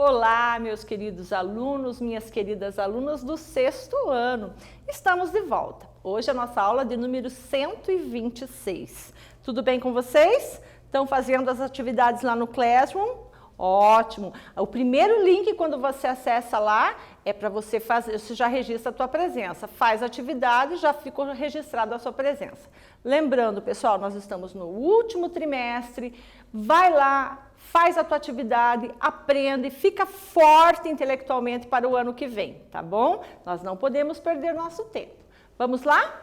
Olá, meus queridos alunos, minhas queridas alunas do 6º ano. Estamos de volta. Hoje é a nossa aula de número 126. Tudo bem com vocês? Estão fazendo as atividades lá no Classroom? Ótimo! O primeiro link, quando você acessa lá, é para você fazer, você já registra a tua presença. Faz a atividade, já ficou registrada a sua presença. Lembrando, pessoal, nós estamos no último trimestre. Vai lá, faz a tua atividade, aprende, fica forte intelectualmente para o ano que vem, tá bom? Nós não podemos perder nosso tempo. Vamos lá?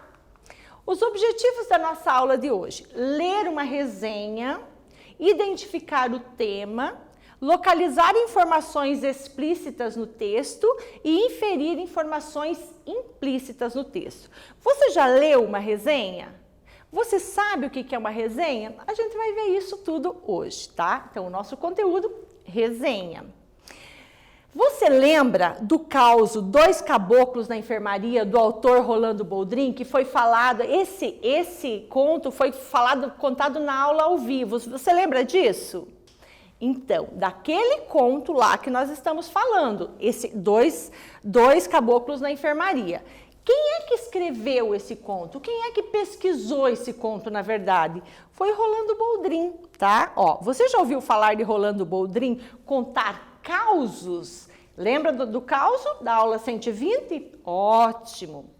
Os objetivos da nossa aula de hoje: ler uma resenha, identificar o tema, localizar informações explícitas no texto e inferir informações implícitas no texto. Você já leu uma resenha? Você sabe o que é uma resenha? A gente vai ver isso tudo hoje, tá? Então, o nosso conteúdo, resenha. Você lembra do caos Dois Caboclos na Enfermaria, do autor Rolando Boldrin, que foi falado, esse conto foi contado na aula ao vivo. Você lembra disso? Então, daquele conto lá que nós estamos falando, esse dois caboclos na enfermaria. Quem é que escreveu esse conto? Quem é que pesquisou esse conto, na verdade? Foi Rolando Boldrin, tá? Ó, você já ouviu falar de Rolando Boldrin contar causos? Lembra do causo da aula 120? Ótimo!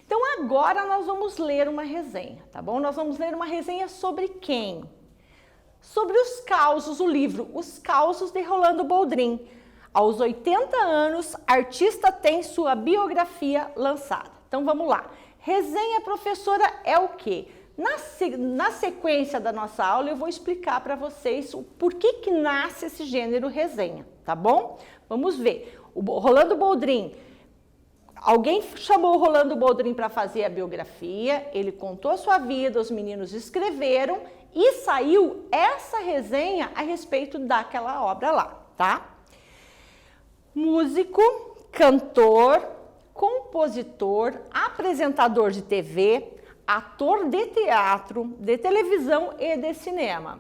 Então, agora nós vamos ler uma resenha, tá bom? Nós vamos ler uma resenha sobre quem? Sobre os causos, o livro Os Causos de Rolando Boldrin. Aos 80 anos, artista tem sua biografia lançada. Então, vamos lá. Resenha, professora, é o quê? Na sequência da nossa aula, eu vou explicar para vocês o porquê que nasce esse gênero resenha, tá bom? Vamos ver. O Rolando Boldrin, alguém chamou o Rolando Boldrin para fazer a biografia, ele contou a sua vida, os meninos escreveram e saiu essa resenha a respeito daquela obra lá, tá? Músico, cantor, compositor, apresentador de TV, ator de teatro, de televisão e de cinema.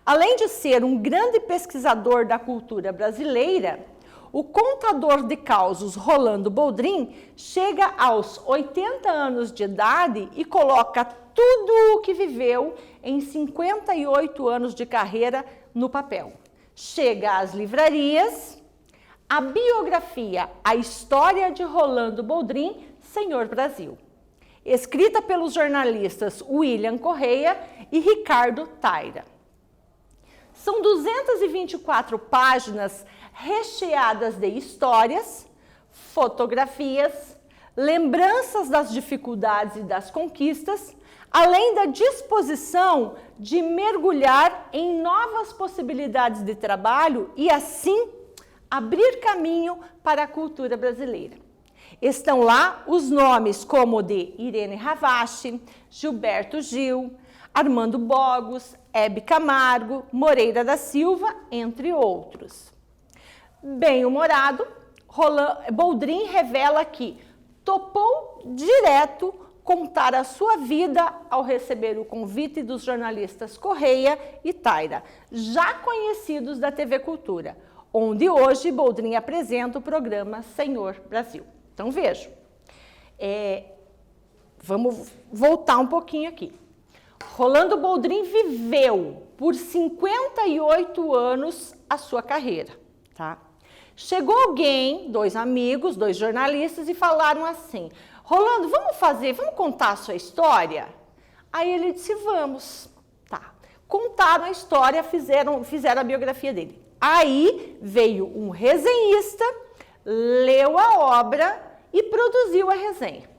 Além de ser um grande pesquisador da cultura brasileira, o contador de causos Rolando Boldrin chega aos 80 anos de idade e coloca tudo o que viveu em 58 anos de carreira no papel. Chega às livrarias. A biografia, a história de Rolando Boldrin, Senhor Brasil, escrita pelos jornalistas William Correia e Ricardo Taira. São 224 páginas recheadas de histórias, fotografias, lembranças das dificuldades e das conquistas, além da disposição de mergulhar em novas possibilidades de trabalho e, assim, abrir caminho para a cultura brasileira. Estão lá os nomes como de Irene Ravache, Gilberto Gil, Armando Bogos, Hebe Camargo, Moreira da Silva, entre outros. Bem-humorado, Boldrin revela que topou direto contar a sua vida ao receber o convite dos jornalistas Correia e Taira, já conhecidos da TV Cultura, onde hoje Boldrin apresenta o programa Senhor Brasil. Então, vejam, vamos voltar um pouquinho aqui. Rolando Boldrin viveu por 58 anos a sua carreira, tá? Chegou alguém, dois amigos, dois jornalistas, e falaram assim: Rolando, vamos contar a sua história? Aí ele disse: vamos. Tá. Contaram a história, fizeram a biografia dele. Aí veio um resenhista, leu a obra e produziu a resenha,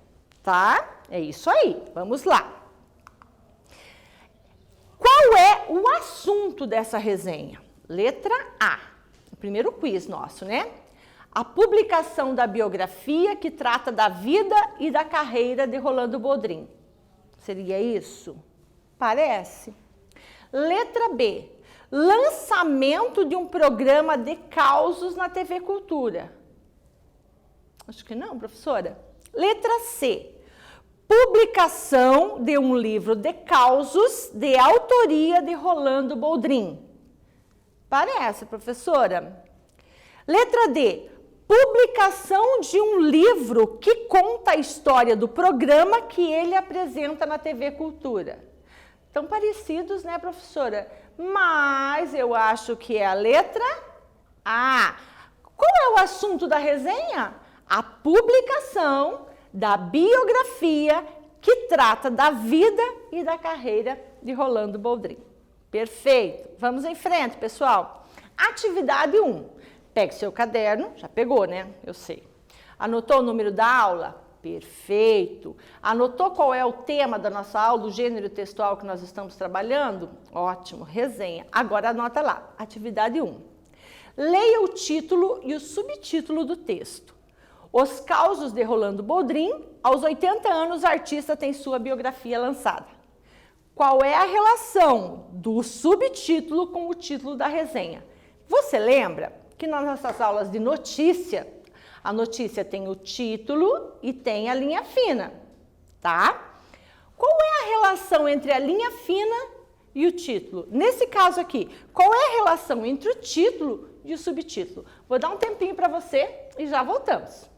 tá? É isso aí, vamos lá. Qual é o assunto dessa resenha? Letra A, o primeiro quiz nosso, né? A publicação da biografia que trata da vida e da carreira de Rolando Boldrin. Seria isso? Parece. Letra B, lançamento de um programa de causos na TV Cultura. Acho que não, professora. Letra C, publicação de um livro de causos de autoria de Rolando Boldrin. Parece, professora. Letra D, publicação de um livro que conta a história do programa que ele apresenta na TV Cultura. Tão parecidos, né, professora? Mas eu acho que é a letra A. Qual é o assunto da resenha? A publicação da biografia que trata da vida e da carreira de Rolando Boldrin. Perfeito. Vamos em frente, pessoal. Atividade 1. Pegue seu caderno. Já pegou, né? Eu sei. Anotou o número da aula? Perfeito. Anotou qual é o tema da nossa aula, o gênero textual que nós estamos trabalhando? Ótimo. Resenha. Agora anota lá. Atividade 1. Leia o título e o subtítulo do texto. Os causos de Rolando Boldrin. Aos 80 anos, o artista tem sua biografia lançada. Qual é a relação do subtítulo com o título da resenha? Você lembra que nas nossas aulas de notícia, a notícia tem o título e tem a linha fina, tá? Qual é a relação entre a linha fina e o título? Nesse caso aqui, qual é a relação entre o título e o subtítulo? Vou dar um tempinho para você e já voltamos.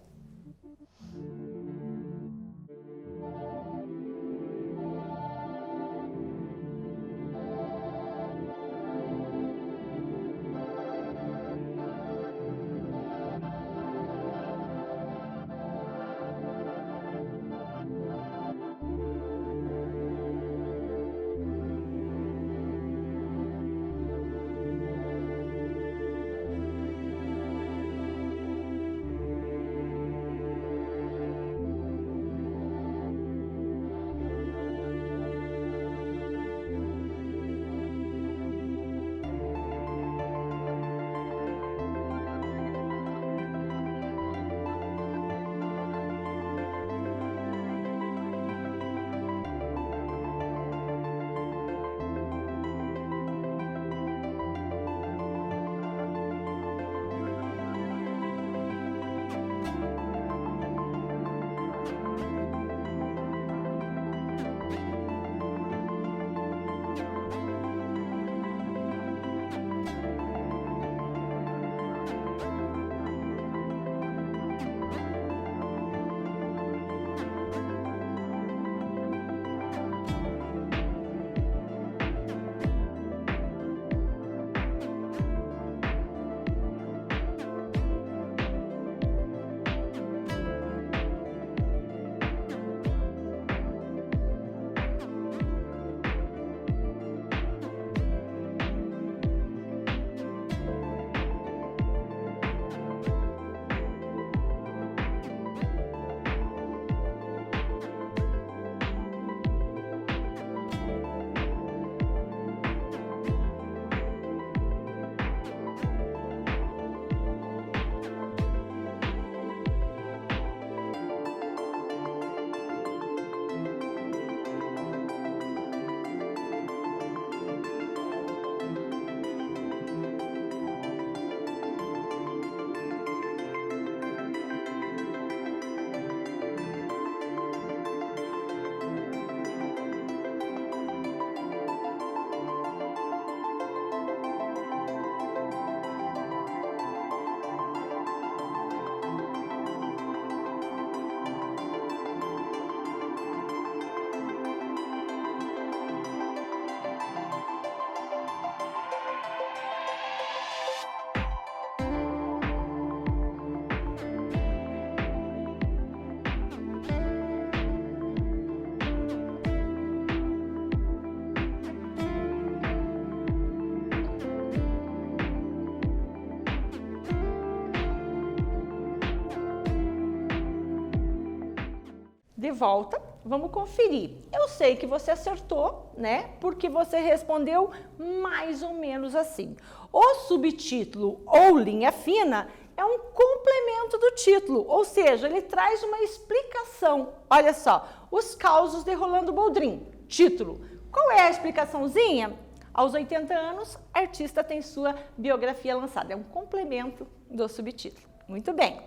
De volta, vamos conferir. Eu sei que você acertou, né? Porque você respondeu mais ou menos assim. O subtítulo ou linha fina é um complemento do título, ou seja, ele traz uma explicação. Olha só, os causos de Rolando Boldrin. Título. Qual é a explicaçãozinha? Aos 80 anos, artista tem sua biografia lançada. É um complemento do subtítulo. Muito bem.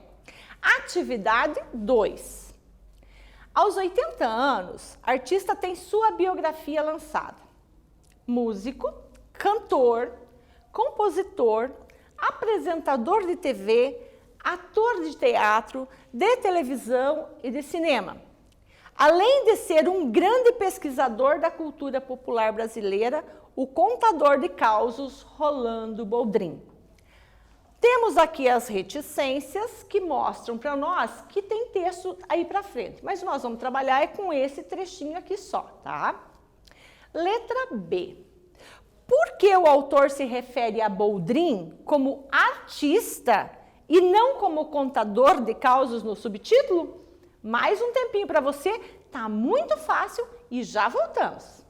Atividade 2. Aos 80 anos, artista tem sua biografia lançada. Músico, cantor, compositor, apresentador de TV, ator de teatro, de televisão e de cinema. Além de ser um grande pesquisador da cultura popular brasileira, o contador de causos Rolando Boldrin. Temos aqui as reticências que mostram para nós que tem texto aí para frente, mas nós vamos trabalhar com esse trechinho aqui só, tá? Letra B. Por que o autor se refere a Boldrin como artista e não como contador de causos no subtítulo? Mais um tempinho para você, tá muito fácil e já voltamos.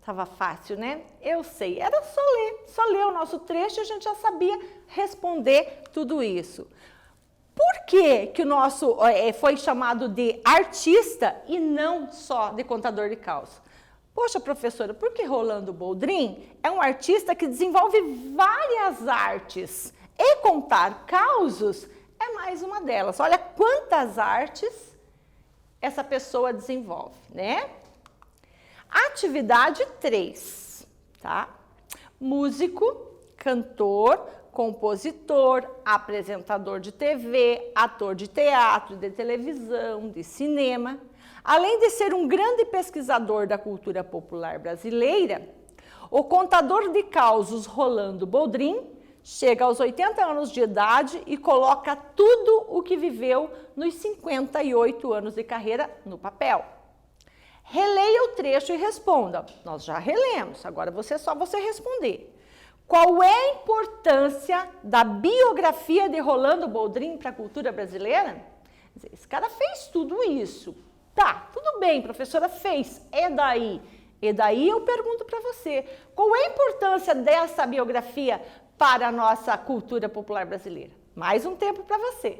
Tava fácil, né? Eu sei, era só ler o nosso trecho e a gente já sabia responder tudo isso. Por que que o nosso foi chamado de artista e não só de contador de causa? Poxa, professora, porque Rolando Boldrin é um artista que desenvolve várias artes e contar causos é mais uma delas. Olha quantas artes essa pessoa desenvolve, né? Atividade 3, tá? Músico, cantor, compositor, apresentador de TV, ator de teatro, de televisão, de cinema. Além de ser um grande pesquisador da cultura popular brasileira, o contador de causos Rolando Boldrin chega aos 80 anos de idade e coloca tudo o que viveu nos 58 anos de carreira no papel. Releia o trecho e responda. Nós já relemos, agora só você responder. Qual é a importância da biografia de Rolando Boldrin para a cultura brasileira? Esse cara fez tudo isso. Tá, tudo bem, professora fez. É daí. E daí eu pergunto para você, qual é a importância dessa biografia para a nossa cultura popular brasileira? Mais um tempo para você.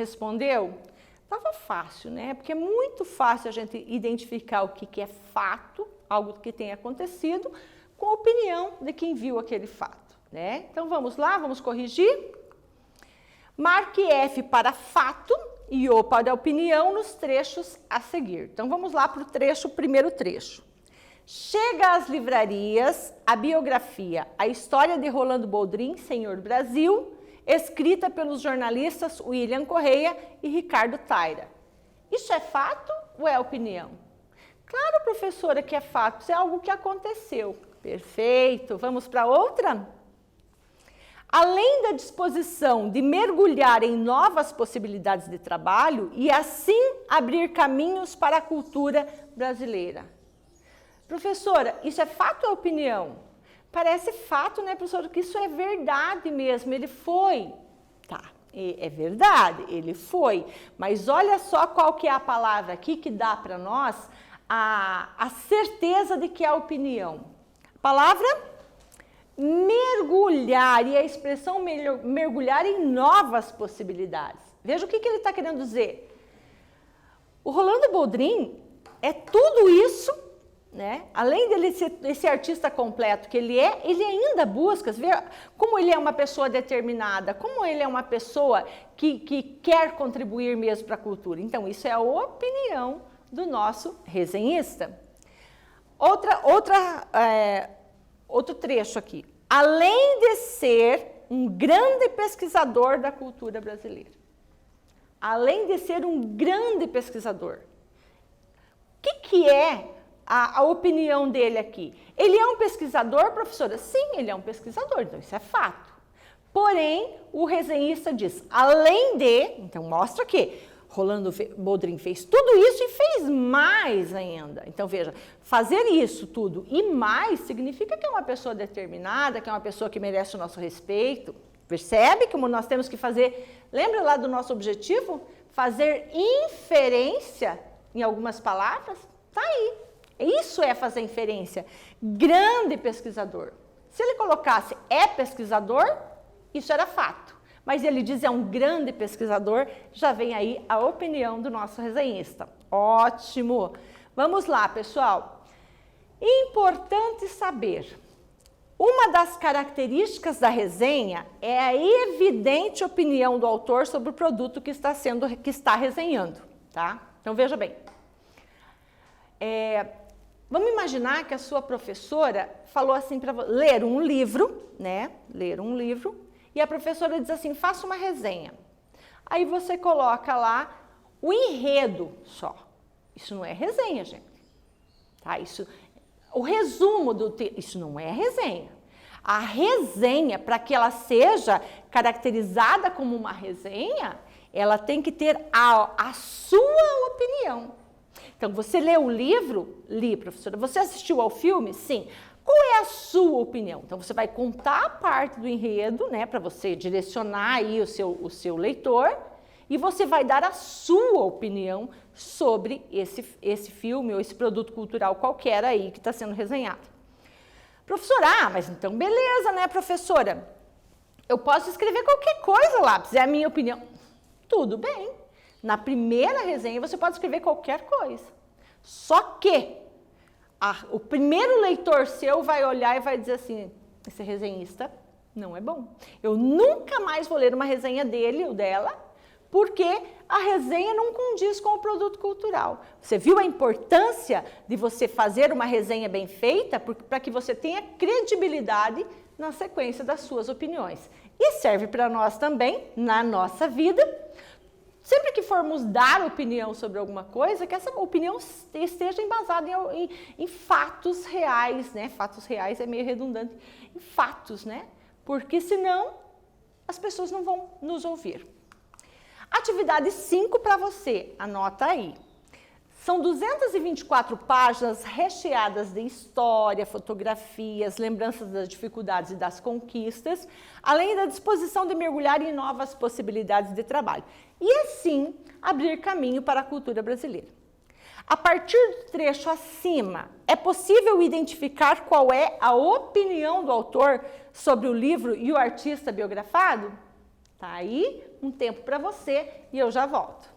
respondeu? Estava fácil, né? Porque é muito fácil a gente identificar o que é fato, algo que tenha acontecido, com a opinião de quem viu aquele fato, né? Então vamos lá, vamos corrigir. Marque F para fato e O para opinião nos trechos a seguir. Então vamos lá para o primeiro trecho. Chega às livrarias a biografia A História de Rolando Boldrin, Senhor Brasil, escrita pelos jornalistas William Correia e Ricardo Taira. Isso é fato ou é opinião? Claro, professora, que é fato, isso é algo que aconteceu. Perfeito, vamos para outra? Além da disposição de mergulhar em novas possibilidades de trabalho e assim abrir caminhos para a cultura brasileira. Professora, isso é fato ou opinião? Parece fato, né, professora, que isso é verdade mesmo, ele foi. Tá, é verdade, ele foi. Mas olha só qual que é a palavra aqui que dá para nós a certeza de que é a opinião. A palavra mergulhar, e a expressão mergulhar em novas possibilidades. Veja o que ele está querendo dizer. O Rolando Boldrin é tudo isso, né? Além dele ser esse artista completo que ele ainda busca ver como ele é uma pessoa determinada, como ele é uma pessoa que quer contribuir mesmo para a cultura. Então, isso é a opinião do nosso resenhista. Outro trecho aqui. Além de ser um grande pesquisador da cultura brasileira. Além de ser um grande pesquisador. O que é a opinião dele aqui? Ele é um pesquisador, professora? Sim, ele é um pesquisador, então isso é fato. Porém, o resenhista diz, além de, então mostra que Rolando Boldrin fez tudo isso e fez mais ainda. Então, veja, fazer isso tudo e mais significa que é uma pessoa determinada, que é uma pessoa que merece o nosso respeito. Percebe como nós temos que fazer, lembra lá do nosso objetivo? Fazer inferência em algumas palavras? Tá aí. Isso é fazer inferência. Grande pesquisador. Se ele colocasse é pesquisador, isso era fato. Mas ele diz é um grande pesquisador, já vem aí a opinião do nosso resenhista. Ótimo! Vamos lá, pessoal. Importante saber. Uma das características da resenha é a evidente opinião do autor sobre o produto que está resenhando, tá? Então, veja bem. Vamos imaginar que a sua professora falou assim para você, ler um livro, né? Ler um livro. E a professora diz assim, faça uma resenha. Aí você coloca lá o enredo só. Isso não é resenha, gente. Tá? O resumo do texto, isso não é resenha. A resenha, para que ela seja caracterizada como uma resenha, ela tem que ter a sua opinião. Então, você leu o livro? Li, professora. Você assistiu ao filme? Sim. Qual é a sua opinião? Então, você vai contar a parte do enredo, né, para você direcionar aí o seu leitor, e você vai dar a sua opinião sobre esse filme ou esse produto cultural qualquer aí que está sendo resenhado. Professora, mas então beleza, né, professora? Eu posso escrever qualquer coisa lá, é a minha opinião. Tudo bem. Na primeira resenha você pode escrever qualquer coisa. Só que o primeiro leitor seu vai olhar e vai dizer assim, esse resenhista não é bom. Eu nunca mais vou ler uma resenha dele ou dela, porque a resenha não condiz com o produto cultural. Você viu a importância de você fazer uma resenha bem feita para que você tenha credibilidade na sequência das suas opiniões. E serve para nós também, na nossa vida. Sempre que formos dar opinião sobre alguma coisa, que essa opinião esteja embasada em fatos reais, né? Fatos reais é meio redundante. Em fatos, né? Porque senão as pessoas não vão nos ouvir. Atividade 5 para você, anota aí. São 224 páginas recheadas de história, fotografias, lembranças das dificuldades e das conquistas, além da disposição de mergulhar em novas possibilidades de trabalho. E assim, abrir caminho para a cultura brasileira. A partir do trecho acima, é possível identificar qual é a opinião do autor sobre o livro e o artista biografado? Tá aí um tempo para você e eu já volto.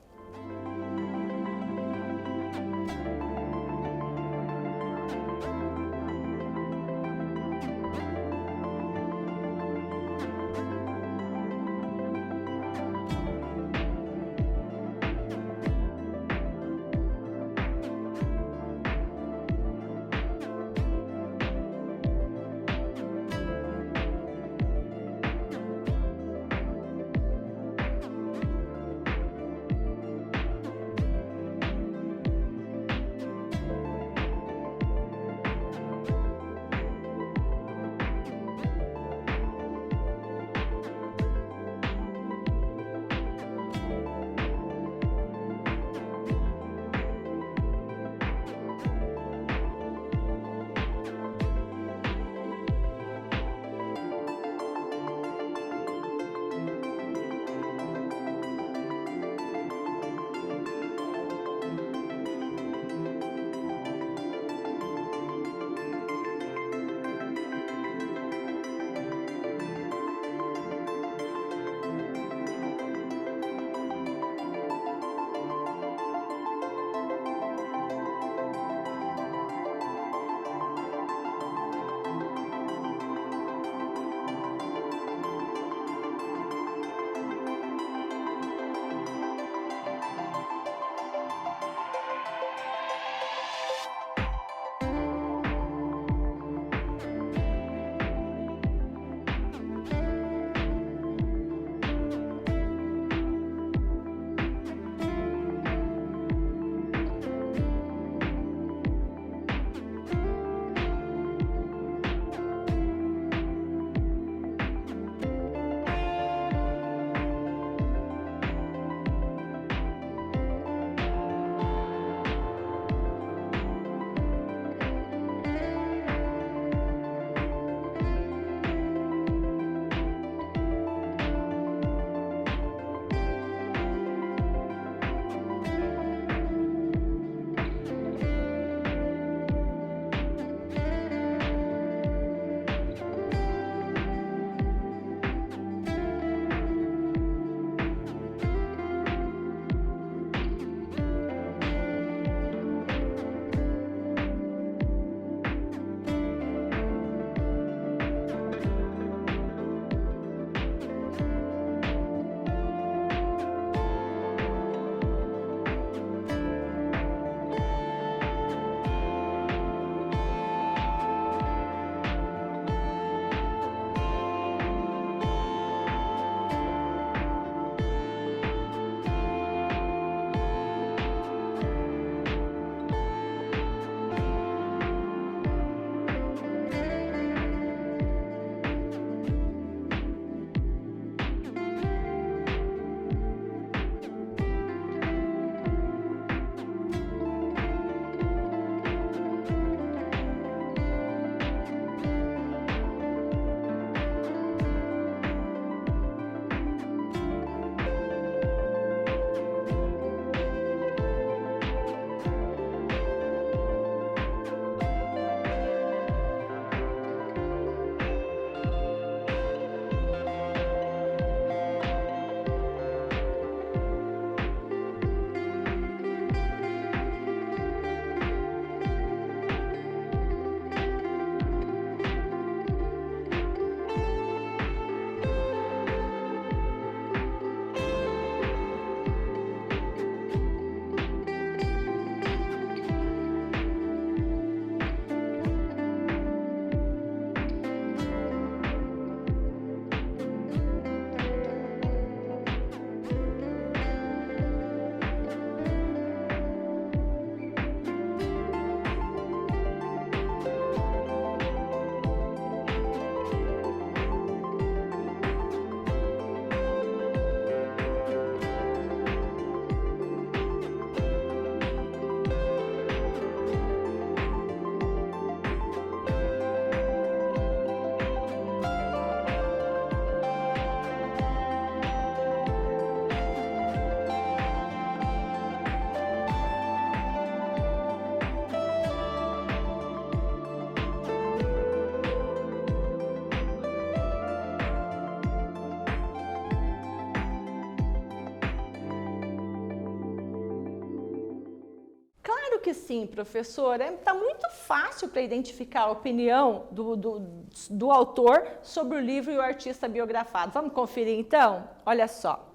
que sim, professora. Está muito fácil para identificar a opinião do autor sobre o livro e o artista biografado. Vamos conferir então? Olha só.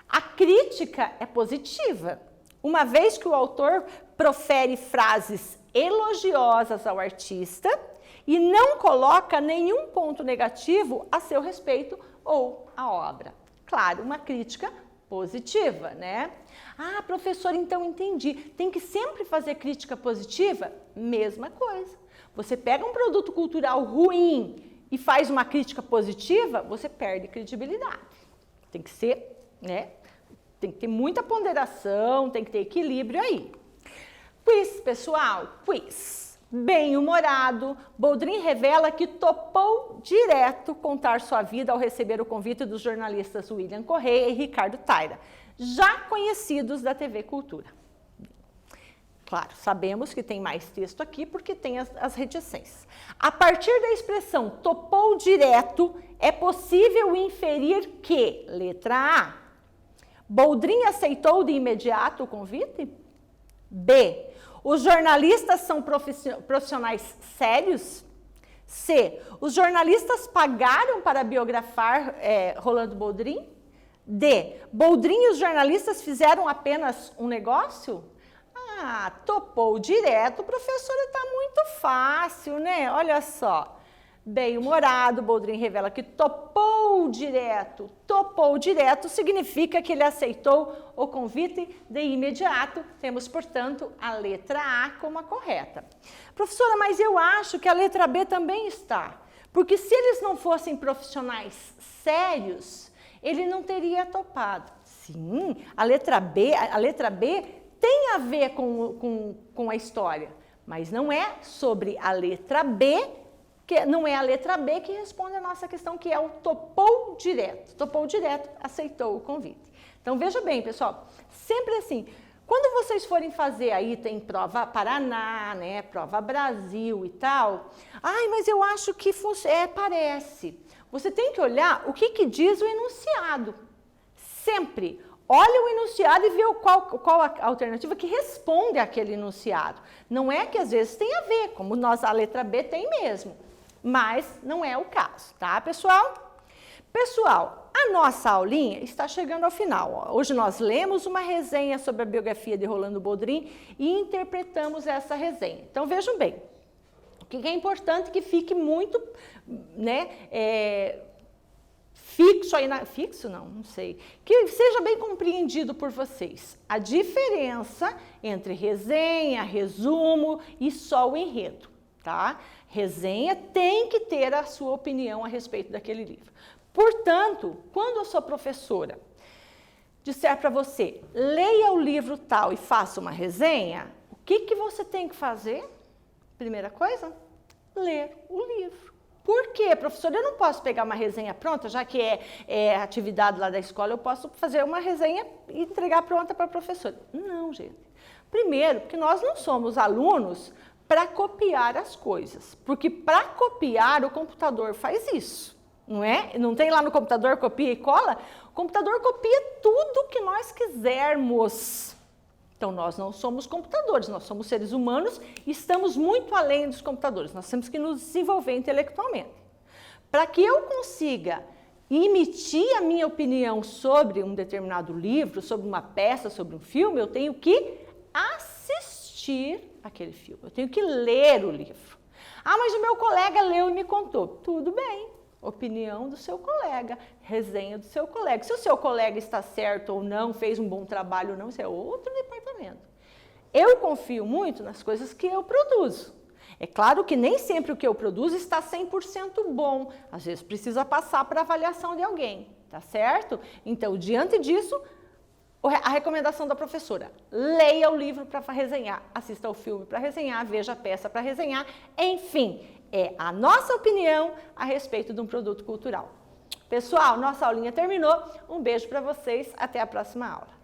A crítica é positiva, uma vez que o autor profere frases elogiosas ao artista e não coloca nenhum ponto negativo a seu respeito ou à obra. Claro, uma crítica positiva, né? Ah, professor, então entendi. Tem que sempre fazer crítica positiva? Mesma coisa. Você pega um produto cultural ruim e faz uma crítica positiva, você perde credibilidade. Tem que ser, né? Tem que ter muita ponderação, tem que ter equilíbrio aí. Quiz, pessoal, quiz. Bem-humorado, Boldrin revela que topou direto contar sua vida ao receber o convite dos jornalistas William Correia e Ricardo Taira, já conhecidos da TV Cultura. Claro, sabemos que tem mais texto aqui porque tem as reticências. A partir da expressão topou direto, é possível inferir que, letra A, Boldrin aceitou de imediato o convite? B, os jornalistas são profissionais sérios? C, os jornalistas pagaram para biografar Rolando Boldrin? D, Boldrin e os jornalistas fizeram apenas um negócio? Ah, topou direto, professora, está muito fácil, né? Olha só. Bem-humorado, Boldrin revela que topou direto. Topou direto significa que ele aceitou o convite de imediato. Temos, portanto, a letra A como a correta. Professora, mas eu acho que a letra B também está. Porque se eles não fossem profissionais sérios, ele não teria topado. Sim, a letra B tem a ver com a história, mas não é sobre a letra B, não é a letra B que responde a nossa questão, que é o topou direto. Topou direto, aceitou o convite. Então, veja bem, pessoal, sempre assim, quando vocês forem fazer aí, tem prova Paraná, né, prova Brasil e tal, ai, mas eu acho que parece. Você tem que olhar o que diz o enunciado. Sempre. Olha o enunciado e vê qual a alternativa que responde àquele enunciado. Não é que às vezes tem a ver, como a letra B tem mesmo. Mas não é o caso, tá, pessoal? Pessoal, a nossa aulinha está chegando ao final. Hoje nós lemos uma resenha sobre a biografia de Rolando Boldrin e interpretamos essa resenha. Então, vejam bem, o que é importante que fique muito, né, fixo aí, fixo não sei, que seja bem compreendido por vocês. A diferença entre resenha, resumo e só o enredo, tá? Resenha tem que ter a sua opinião a respeito daquele livro. Portanto, quando a sua professora disser para você, leia o livro tal e faça uma resenha, o que você tem que fazer? Primeira coisa, ler o livro. Por quê, professora? Eu não posso pegar uma resenha pronta, já que é atividade lá da escola, eu posso fazer uma resenha e entregar pronta para a professora. Não, gente. Primeiro, porque nós não somos alunos para copiar as coisas. Porque para copiar, o computador faz isso, não é? Não tem lá no computador copia e cola? O computador copia tudo que nós quisermos. Então, nós não somos computadores, nós somos seres humanos e estamos muito além dos computadores. Nós temos que nos desenvolver intelectualmente. Para que eu consiga emitir a minha opinião sobre um determinado livro, sobre uma peça, sobre um filme, eu tenho que assistir aquele filme, eu tenho que ler o livro. Ah, mas o meu colega leu e me contou. Tudo bem. Opinião do seu colega, resenha do seu colega. Se o seu colega está certo ou não, fez um bom trabalho ou não, isso é outro departamento. Eu confio muito nas coisas que eu produzo. É claro que nem sempre o que eu produzo está 100% bom. Às vezes precisa passar para avaliação de alguém, tá certo? Então, diante disso, a recomendação da professora, leia o livro para resenhar, assista ao filme para resenhar, veja a peça para resenhar, enfim, é a nossa opinião a respeito de um produto cultural. Pessoal, nossa aulinha terminou, um beijo para vocês, até a próxima aula.